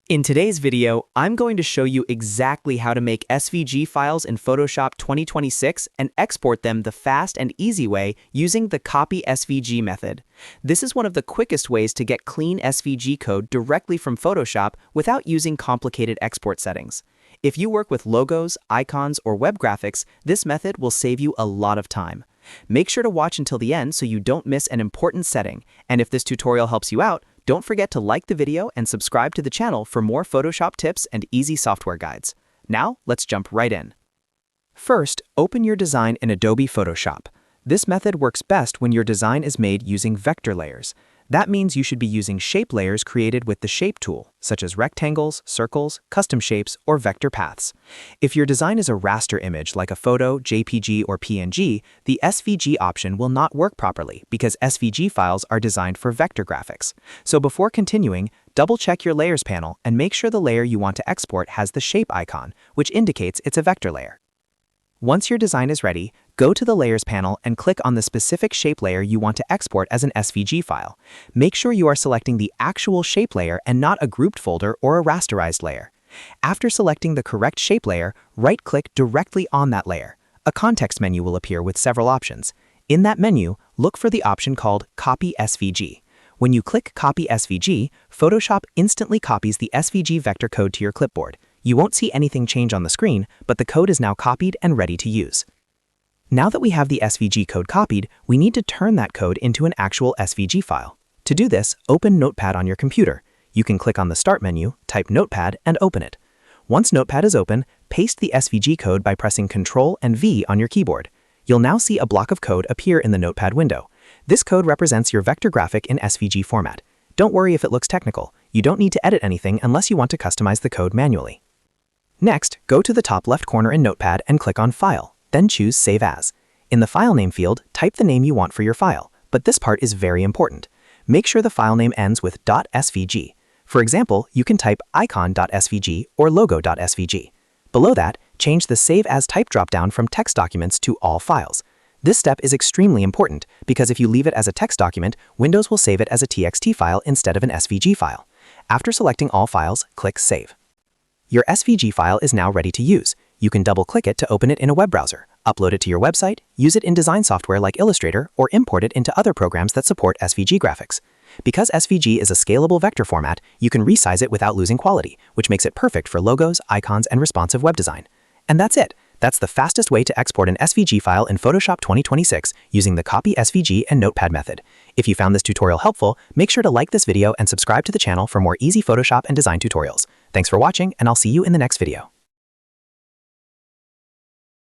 In today's video, I'm going to show you exactly how to make SVG files in Photoshop 2026 and export them the fast and easy way using the Copy SVG method. This is one of the quickest ways to get clean SVG code directly from Photoshop without using complicated export settings. If you work with logos, icons, or web graphics, this method will save you a lot of time. Make sure to watch until the end so you don't miss an important setting. And if this tutorial helps you out, don't forget to like the video and subscribe to the channel for more Photoshop tips and easy software guides. Now, let's jump right in. First, open your design in Adobe Photoshop. This method works best when your design is made using vector layers. That means you should be using shape layers created with the Shape tool, such as rectangles, circles, custom shapes, or vector paths. If your design is a raster image like a photo, JPG, or PNG, the SVG option will not work properly because SVG files are designed for vector graphics. So before continuing, double-check your Layers panel and make sure the layer you want to export has the shape icon, which indicates it's a vector layer. Once your design is ready, go to the Layers panel and click on the specific shape layer you want to export as an SVG file. Make sure you are selecting the actual shape layer and not a grouped folder or a rasterized layer. After selecting the correct shape layer, right-click directly on that layer. A context menu will appear with several options. In that menu, look for the option called Copy SVG. When you click Copy SVG, Photoshop instantly copies the SVG vector code to your clipboard. You won't see anything change on the screen, but the code is now copied and ready to use. Now that we have the SVG code copied, we need to turn that code into an actual SVG file. To do this, open Notepad on your computer. You can click on the Start menu, type Notepad, and open it. Once Notepad is open, paste the SVG code by pressing Ctrl and V on your keyboard. You'll now see a block of code appear in the Notepad window. This code represents your vector graphic in SVG format. Don't worry if it looks technical. You don't need to edit anything unless you want to customize the code manually. Next, go to the top left corner in Notepad and click on File, then choose Save As. In the File Name field, type the name you want for your file, but this part is very important. Make sure the file name ends with .svg. For example, you can type icon.svg or logo.svg. Below that, change the Save As type dropdown from text documents to all files. This step is extremely important because if you leave it as a text document, Windows will save it as a TXT file instead of an SVG file. After selecting all files, click Save. Your SVG file is now ready to use. You can double-click it to open it in a web browser, upload it to your website, use it in design software like Illustrator, or import it into other programs that support SVG graphics. Because SVG is a scalable vector format, you can resize it without losing quality, which makes it perfect for logos, icons, and responsive web design. And that's it. That's the fastest way to export an SVG file in Photoshop 2026 using the Copy SVG and Notepad method. If you found this tutorial helpful, make sure to like this video and subscribe to the channel for more easy Photoshop and design tutorials. Thanks for watching, and I'll see you in the next video.